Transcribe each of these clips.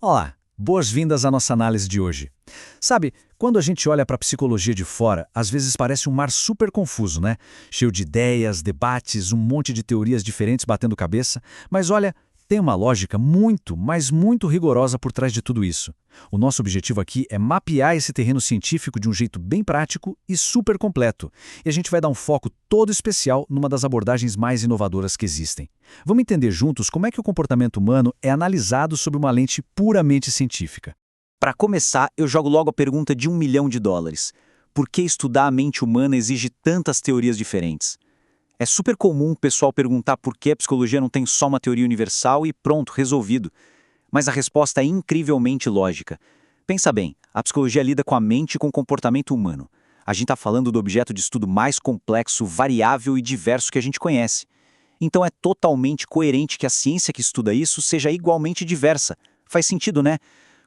Olá, boas-vindas à nossa análise de hoje. Sabe, quando a gente olha para a psicologia de fora, às vezes parece um mar super confuso, né? Cheio de ideias, debates, um monte de teorias diferentes batendo cabeça, mas olha, tem uma lógica muito, mas muito rigorosa por trás de tudo isso. O nosso objetivo aqui é mapear esse terreno científico de um jeito bem prático e super completo. E a gente vai dar um foco todo especial numa das abordagens mais inovadoras que existem. Vamos entender juntos como é que o comportamento humano é analisado sob uma lente puramente científica. Para começar, eu jogo logo a pergunta de US$ 1 milhão. Por que estudar a mente humana exige tantas teorias diferentes? É super comum o pessoal perguntar por que a psicologia não tem só uma teoria universal e pronto, resolvido. Mas a resposta é incrivelmente lógica. Pensa bem, a psicologia lida com a mente e com o comportamento humano. A gente está falando do objeto de estudo mais complexo, variável e diverso que a gente conhece. Então é totalmente coerente que a ciência que estuda isso seja igualmente diversa. Faz sentido, né?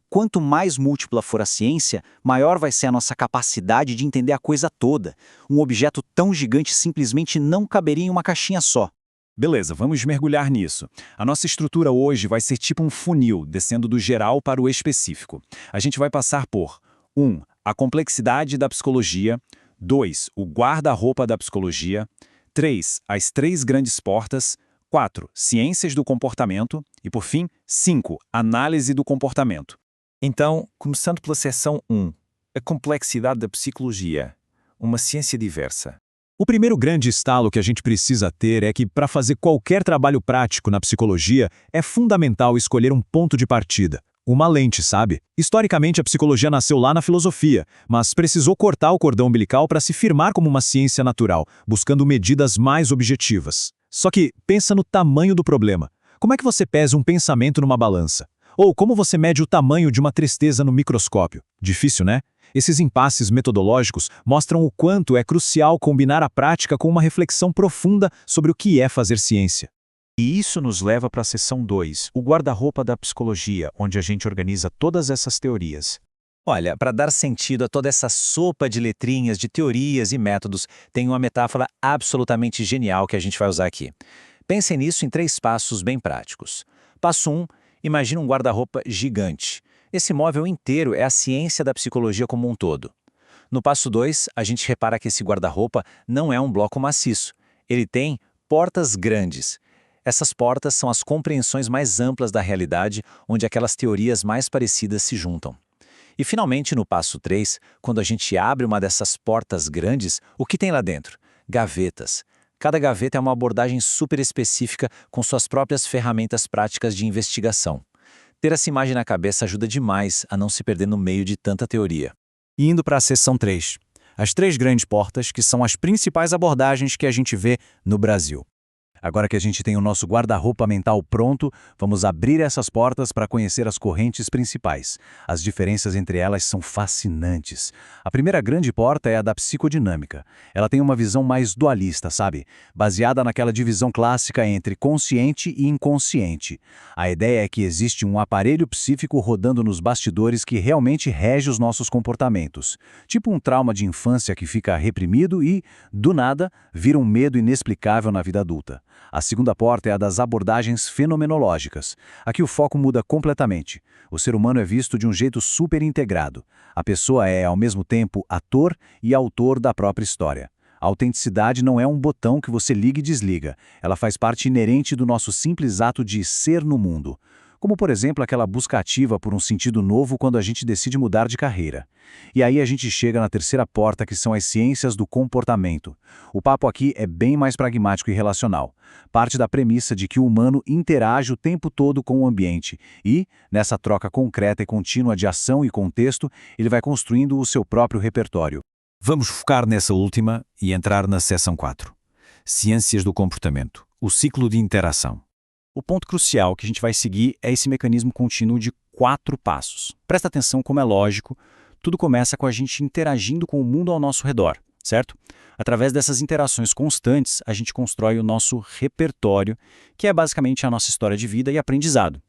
Quanto mais múltipla for a ciência, maior vai ser a nossa capacidade de entender a coisa toda. Um objeto tão gigante simplesmente não caberia em uma caixinha só. Beleza, vamos mergulhar nisso. A nossa estrutura hoje vai ser tipo um funil, descendo do geral para o específico. A gente vai passar por 1. A complexidade da psicologia. 2. O guarda-roupa da psicologia. 3. As 3 grandes portas. 4. Ciências do comportamento. E, por fim, 5. Análise do comportamento. Então, começando pela seção 1, a complexidade da psicologia, uma ciência diversa. O primeiro grande estalo que a gente precisa ter é que, para fazer qualquer trabalho prático na psicologia, é fundamental escolher um ponto de partida. Uma lente, sabe? Historicamente, a psicologia nasceu lá na filosofia, mas precisou cortar o cordão umbilical para se firmar como uma ciência natural, buscando medidas mais objetivas. Só que, pensa no tamanho do problema. Como é que você pesa um pensamento numa balança? Ou como você mede o tamanho de uma tristeza no microscópio? Difícil, né? Esses impasses metodológicos mostram o quanto é crucial combinar a prática com uma reflexão profunda sobre o que é fazer ciência. E isso nos leva para a seção 2, o guarda-roupa da psicologia, onde a gente organiza todas essas teorias. Olha, para dar sentido a toda essa sopa de letrinhas, de teorias e métodos, tem uma metáfora absolutamente genial que a gente vai usar aqui. Pensem nisso em 3 passos bem práticos. Passo 1. Imagina um guarda-roupa gigante. Esse móvel inteiro é a ciência da psicologia como um todo. No passo 2, a gente repara que esse guarda-roupa não é um bloco maciço. Ele tem portas grandes. Essas portas são as compreensões mais amplas da realidade, onde aquelas teorias mais parecidas se juntam. E finalmente, no passo 3, quando a gente abre uma dessas portas grandes, o que tem lá dentro? Gavetas. Cada gaveta é uma abordagem super específica com suas próprias ferramentas práticas de investigação. Ter essa imagem na cabeça ajuda demais a não se perder no meio de tanta teoria. E indo para a seção 3, as 3 grandes portas que são as principais abordagens que a gente vê no Brasil. Agora que a gente tem o nosso guarda-roupa mental pronto, vamos abrir essas portas para conhecer as correntes principais. As diferenças entre elas são fascinantes. A primeira grande porta é a da psicodinâmica. Ela tem uma visão mais dualista, sabe? Baseada naquela divisão clássica entre consciente e inconsciente. A ideia é que existe um aparelho psíquico rodando nos bastidores que realmente rege os nossos comportamentos. Tipo um trauma de infância que fica reprimido e, do nada, vira um medo inexplicável na vida adulta. A segunda porta é a das abordagens fenomenológicas. Aqui o foco muda completamente. O ser humano é visto de um jeito super integrado. A pessoa é, ao mesmo tempo, ator e autor da própria história. A autenticidade não é um botão que você liga e desliga. Ela faz parte inerente do nosso simples ato de ser no mundo. Como, por exemplo, aquela busca ativa por um sentido novo quando a gente decide mudar de carreira. E aí a gente chega na terceira porta, que são as ciências do comportamento. O papo aqui é bem mais pragmático e relacional. Parte da premissa de que o humano interage o tempo todo com o ambiente e, nessa troca concreta e contínua de ação e contexto, ele vai construindo o seu próprio repertório. Vamos focar nessa última e entrar na seção 4. Ciências do comportamento, o ciclo de interação. O ponto crucial que a gente vai seguir é esse mecanismo contínuo de 4 passos. Presta atenção como é lógico, tudo começa com a gente interagindo com o mundo ao nosso redor, certo? Através dessas interações constantes, a gente constrói o nosso repertório, que é basicamente a nossa história de vida e aprendizado.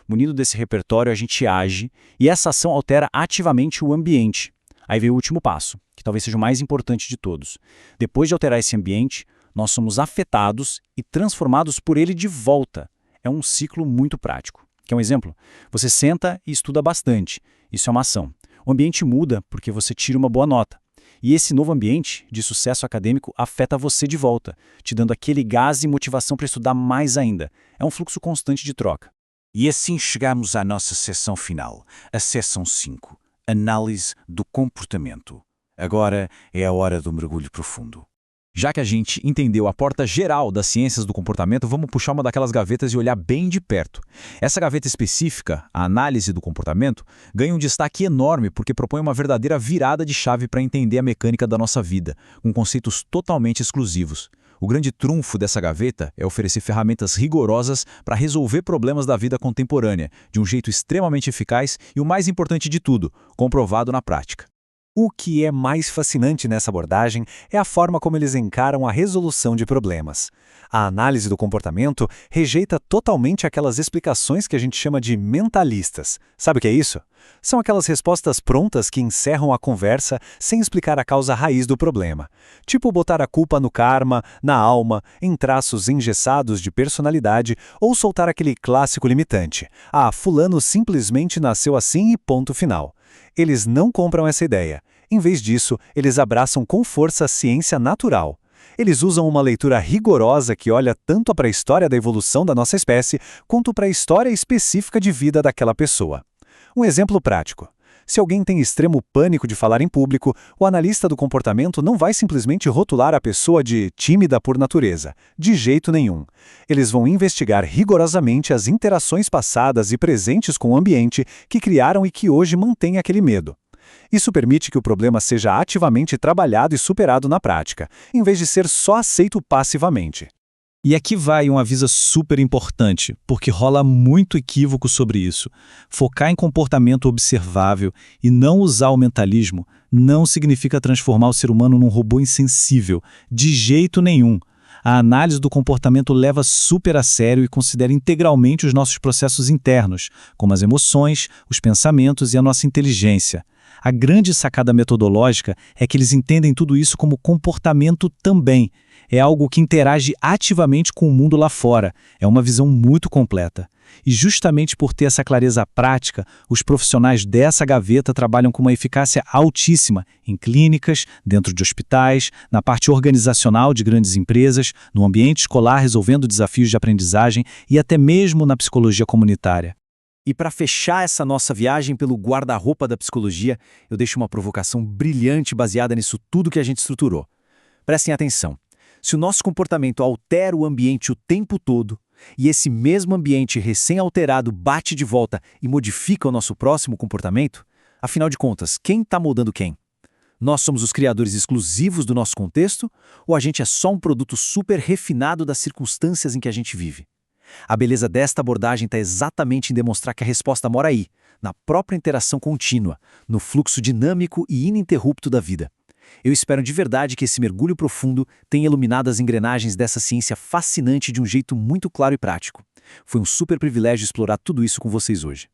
Munido desse repertório, a gente age e essa ação altera ativamente o ambiente. Aí vem o último passo, que talvez seja o mais importante de todos. Depois de alterar esse ambiente, nós somos afetados e transformados por ele de volta. É um ciclo muito prático. Quer um exemplo? Você senta e estuda bastante. Isso é uma ação. O ambiente muda porque você tira uma boa nota. E esse novo ambiente de sucesso acadêmico afeta você de volta, te dando aquele gás e motivação para estudar mais ainda. É um fluxo constante de troca. E assim chegamos à nossa seção final, a seção 5, análise do comportamento. Agora é a hora do mergulho profundo. Já que a gente entendeu a porta geral das ciências do comportamento, vamos puxar uma daquelas gavetas e olhar bem de perto. Essa gaveta específica, a análise do comportamento, ganha um destaque enorme porque propõe uma verdadeira virada de chave para entender a mecânica da nossa vida, com conceitos totalmente exclusivos. O grande trunfo dessa gaveta é oferecer ferramentas rigorosas para resolver problemas da vida contemporânea, de um jeito extremamente eficaz e, o mais importante de tudo, comprovado na prática. O que é mais fascinante nessa abordagem é a forma como eles encaram a resolução de problemas. A análise do comportamento rejeita totalmente aquelas explicações que a gente chama de mentalistas. Sabe o que é isso? São aquelas respostas prontas que encerram a conversa sem explicar a causa raiz do problema. Tipo botar a culpa no karma, na alma, em traços engessados de personalidade ou soltar aquele clássico limitante. Ah, fulano simplesmente nasceu assim e ponto final. Eles não compram essa ideia. Em vez disso, eles abraçam com força a ciência natural. Eles usam uma leitura rigorosa que olha tanto para a história da evolução da nossa espécie, quanto para a história específica de vida daquela pessoa. Um exemplo prático. Se alguém tem extremo pânico de falar em público, o analista do comportamento não vai simplesmente rotular a pessoa de tímida por natureza. De jeito nenhum. Eles vão investigar rigorosamente as interações passadas e presentes com o ambiente que criaram e que hoje mantém aquele medo. Isso permite que o problema seja ativamente trabalhado e superado na prática, em vez de ser só aceito passivamente. E aqui vai um aviso super importante, porque rola muito equívoco sobre isso. Focar em comportamento observável e não usar o mentalismo não significa transformar o ser humano num robô insensível, de jeito nenhum. A análise do comportamento leva super a sério e considera integralmente os nossos processos internos, como as emoções, os pensamentos e a nossa inteligência. A grande sacada metodológica é que eles entendem tudo isso como comportamento também. É algo que interage ativamente com o mundo lá fora. É uma visão muito completa. E justamente por ter essa clareza prática, os profissionais dessa gaveta trabalham com uma eficácia altíssima em clínicas, dentro de hospitais, na parte organizacional de grandes empresas, no ambiente escolar resolvendo desafios de aprendizagem e até mesmo na psicologia comunitária. E para fechar essa nossa viagem pelo guarda-roupa da psicologia, eu deixo uma provocação brilhante baseada nisso tudo que a gente estruturou. Prestem atenção. Se o nosso comportamento altera o ambiente o tempo todo, e esse mesmo ambiente recém-alterado bate de volta e modifica o nosso próximo comportamento, afinal de contas, quem está moldando quem? Nós somos os criadores exclusivos do nosso contexto, ou a gente é só um produto super refinado das circunstâncias em que a gente vive? A beleza desta abordagem está exatamente em demonstrar que a resposta mora aí, na própria interação contínua, no fluxo dinâmico e ininterrupto da vida. Eu espero de verdade que esse mergulho profundo tenha iluminado as engrenagens dessa ciência fascinante de um jeito muito claro e prático. Foi um super privilégio explorar tudo isso com vocês hoje.